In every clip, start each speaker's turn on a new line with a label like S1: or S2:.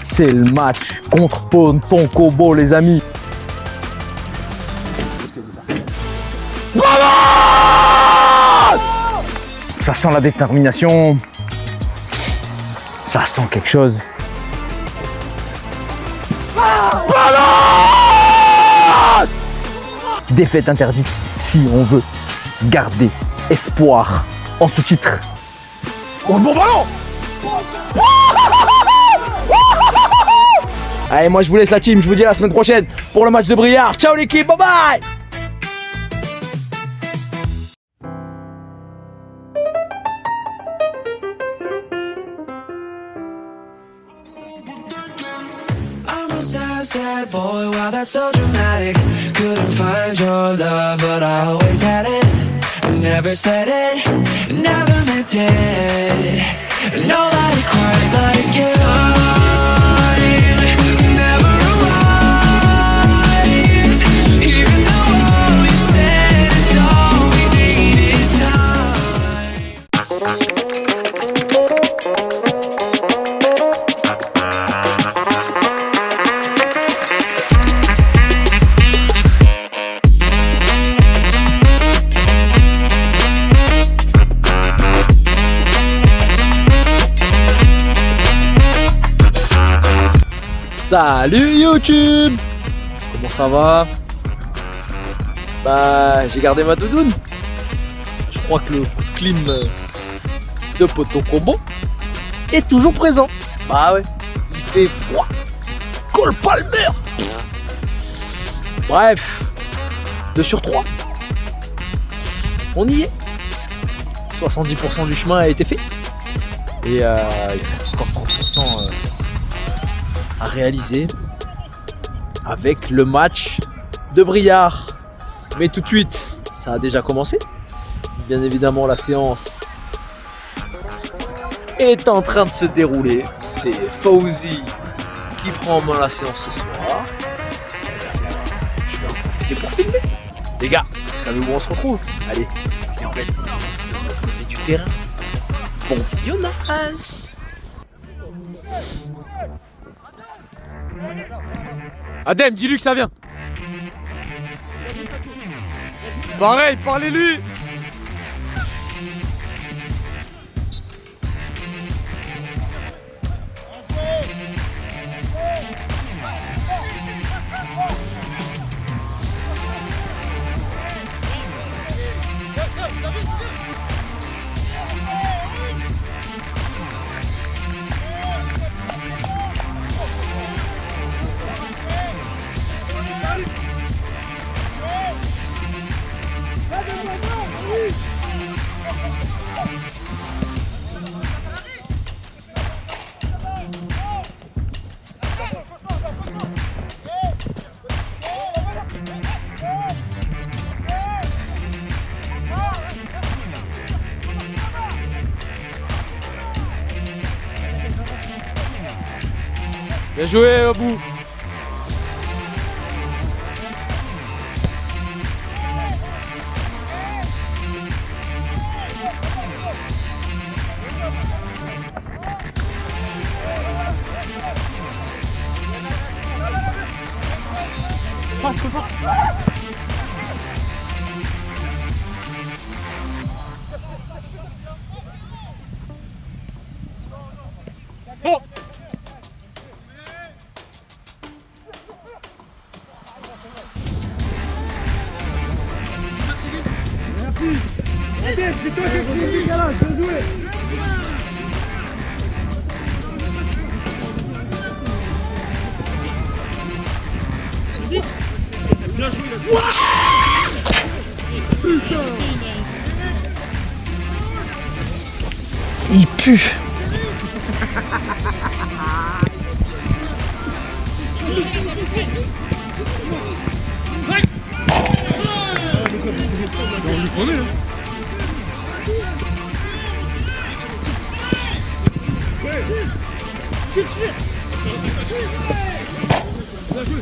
S1: C'est le match contre Ponton Kobo, les amis. Ça sent la détermination. Ça sent quelque chose. Défaite interdite si on veut garder espoir en sous-titre. Oh, bon ballon! Allez, moi je vous laisse la team, je vous dis à la semaine prochaine pour le match de Briare. Ciao l'équipe, bye bye!
S2: Sad boy, wow, that's so dramatic. Couldn't find your love, but I always had it. Never said it, never meant it. Nobody quite like you. Never arrives, even though all we said is all we need is time.
S1: Salut YouTube! Comment ça va? Bah, j'ai gardé ma doudoune. Je crois que le coup de clim de Ponton Kobo est toujours présent. Bah ouais, il fait froid. Cole Palmer! Bref, 2 sur 3. On y est. 70% du chemin a été fait. Et il reste encore 30% à réaliser avec le match de Briare. Mais tout de suite, ça a déjà commencé. Bien évidemment, la séance est en train de se dérouler. C'est Fauzi qui prend en main la séance ce soir. Je vais en profiter pour filmer. Les gars, vous savez où on se retrouve? Allez, c'est en fait de l'autre côté du terrain. Bon visionnage.
S3: Adem, dis-lui que ça vient. Pareil, parlez-lui. Bien joué, Abou. Oh. C'est toi qui es là, je veux jouer. Bien joué, putain.
S1: Il pue.
S3: On lui prenait, hein. Bien joué.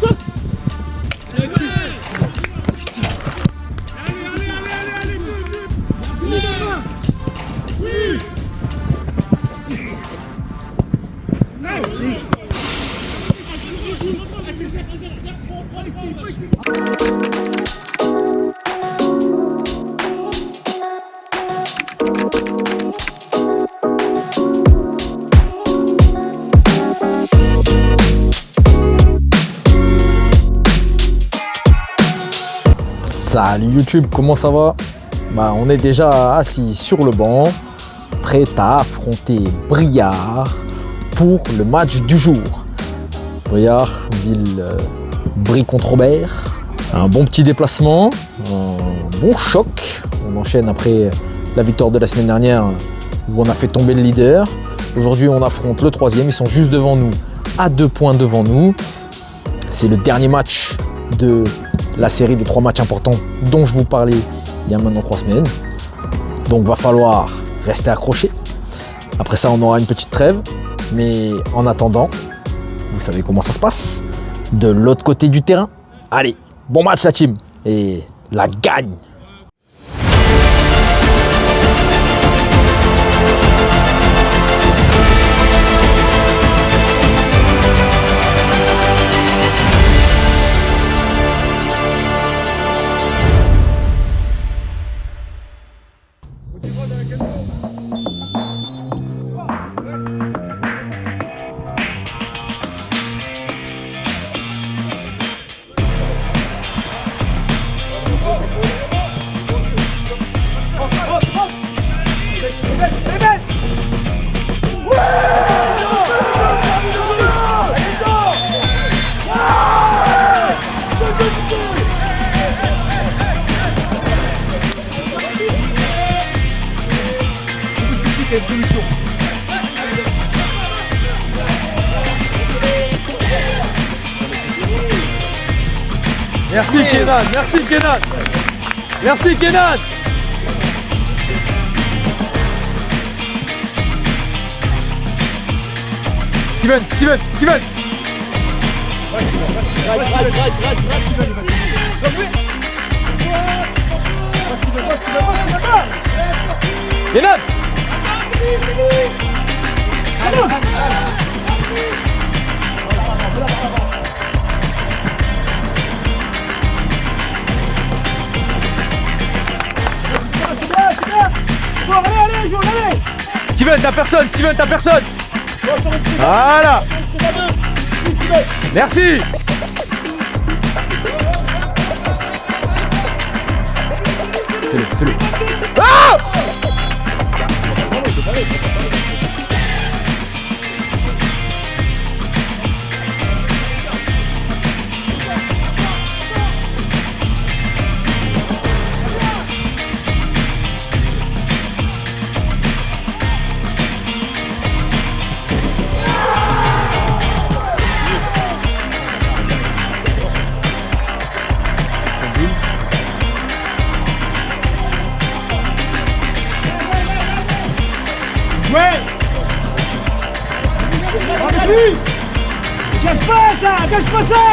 S3: Saute.
S1: Salut YouTube, comment ça va? On est déjà assis sur le banc, prêt à affronter Briare pour le match du jour. Briare, ville Brie contre Robert. Un bon petit déplacement, un bon choc. On enchaîne après la victoire de la semaine dernière où on a fait tomber le leader. Aujourd'hui, on affronte le troisième. Ils sont juste devant nous, à 2 points devant nous. C'est le dernier match de la série des 3 matchs importants dont je vous parlais il y a maintenant 3 semaines. Donc va falloir rester accroché. Après ça, on aura une petite trêve. Mais en attendant, vous savez comment ça se passe. De l'autre côté du terrain. Allez, bon match la team. Et la gagne.
S3: Merci Kenan, merci Kenan. Merci Kenan. Steven. Kenan. Steven, t'as personne. Voilà. Merci. Fais-le. Ah! Ouais! Cache pas ça!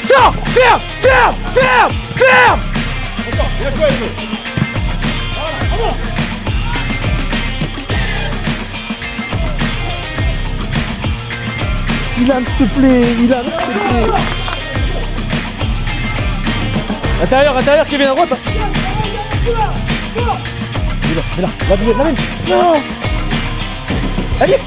S3: Sors! Ferme! Bien joué,
S1: Ilan, s'il te plaît.
S3: Intérieur, Kevin à droite.
S1: Mais là, la mène. Non. Allez.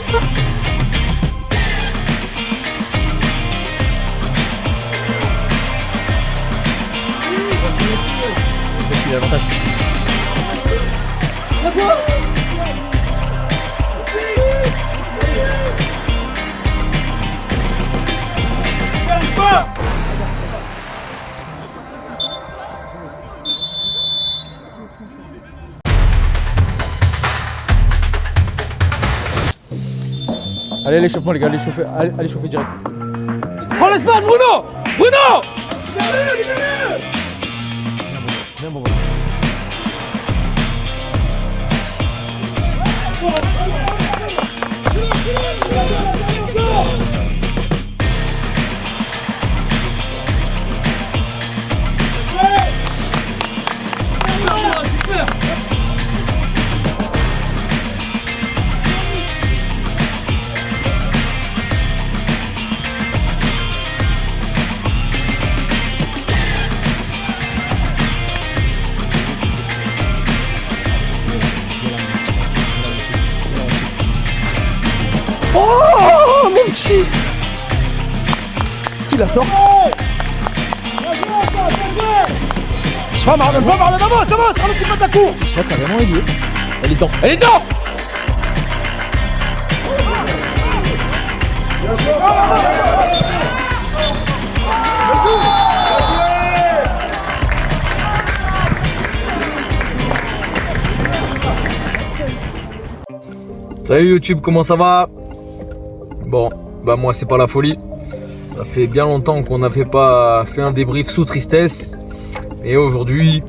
S1: Il a l'avantage.
S3: Allez, l'échauffement les gars, allez chauffer direct. Prends l'espace Bruno.
S1: Bien bon.
S3: Oh mon petit. Qui la sort? Soit Marlon, avance, Marlon qui passe à court.
S1: Soit carrément ailier. Elle est temps. Salut YouTube, comment ça va? Bon, bah moi c'est pas la folie. Ça fait bien longtemps qu'on n'avait pas fait un débrief sous tristesse. Et aujourd'hui,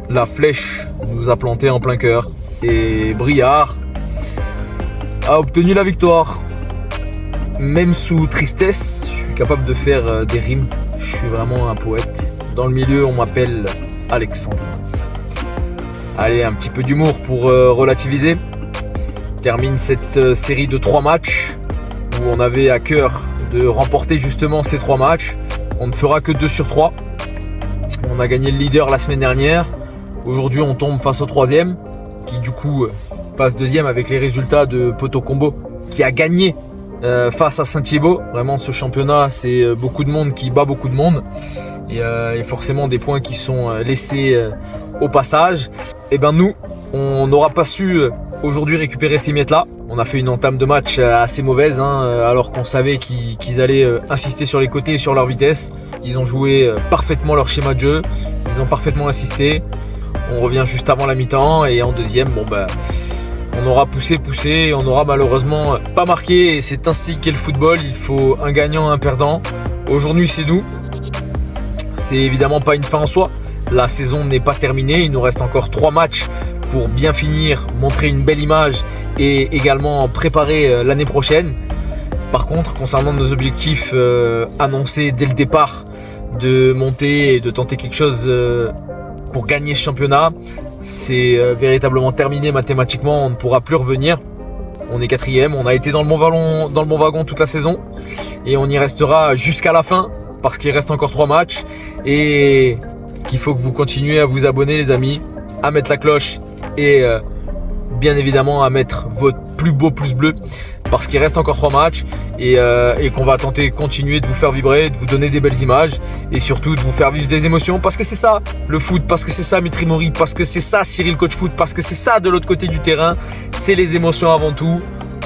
S1: la flèche nous a planté en plein cœur. Et Briard a obtenu la victoire. Même sous tristesse, je suis capable de faire des rimes. Je suis vraiment un poète. Dans le milieu, on m'appelle Alexandre. Allez, un petit peu d'humour pour relativiser. Termine cette série de 3 matchs où on avait à cœur de remporter justement ces 3 matchs. On ne fera que 2 sur 3. On a gagné le leader la semaine dernière. Aujourd'hui, on tombe face au 3e qui du coup passe 2e avec les résultats de Poto Combo qui a gagné face à Saint-Thibaut. Vraiment, ce championnat, c'est beaucoup de monde qui bat beaucoup de monde. Et forcément des points qui sont laissés au passage. Et ben nous, on n'aura pas su aujourd'hui récupérer ces miettes-là. On a fait une entame de match assez mauvaise, alors qu'on savait qu'ils allaient insister sur les côtés et sur leur vitesse. Ils ont joué parfaitement leur schéma de jeu, ils ont parfaitement insisté. On revient juste avant la mi-temps et en deuxième, on aura poussé, et on aura malheureusement pas marqué. Et c'est ainsi qu'est le football, il faut un gagnant, un perdant. Aujourd'hui c'est nous. C'est évidemment pas une fin en soi. La saison n'est pas terminée, il nous reste encore 3 matchs pour bien finir, montrer une belle image et également préparer l'année prochaine. Par contre, concernant nos objectifs annoncés dès le départ de monter et de tenter quelque chose pour gagner ce championnat, c'est véritablement terminé mathématiquement, on ne pourra plus revenir. On est 4e, on a été dans le bon wagon toute la saison et on y restera jusqu'à la fin parce qu'il reste encore 3 matchs et qu'il faut que vous continuez à vous abonner les amis, à mettre la cloche et bien évidemment à mettre votre plus beau pouce bleu parce qu'il reste encore 3 matchs et qu'on va tenter de continuer de vous faire vibrer, de vous donner des belles images et surtout de vous faire vivre des émotions parce que c'est ça le foot, parce que c'est ça Mitri Mori, parce que c'est ça Cyril Coach Foot, parce que c'est ça de l'autre côté du terrain, c'est les émotions avant tout.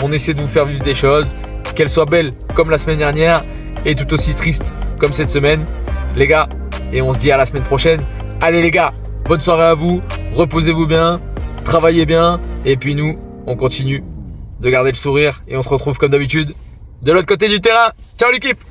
S1: On essaie de vous faire vivre des choses, qu'elles soient belles comme la semaine dernière et tout aussi tristes comme cette semaine les gars, et on se dit à la semaine prochaine. Allez les gars, bonne soirée à vous, reposez-vous bien, travaillez bien et puis nous on continue de garder le sourire et on se retrouve comme d'habitude de l'autre côté du terrain. Ciao l'équipe!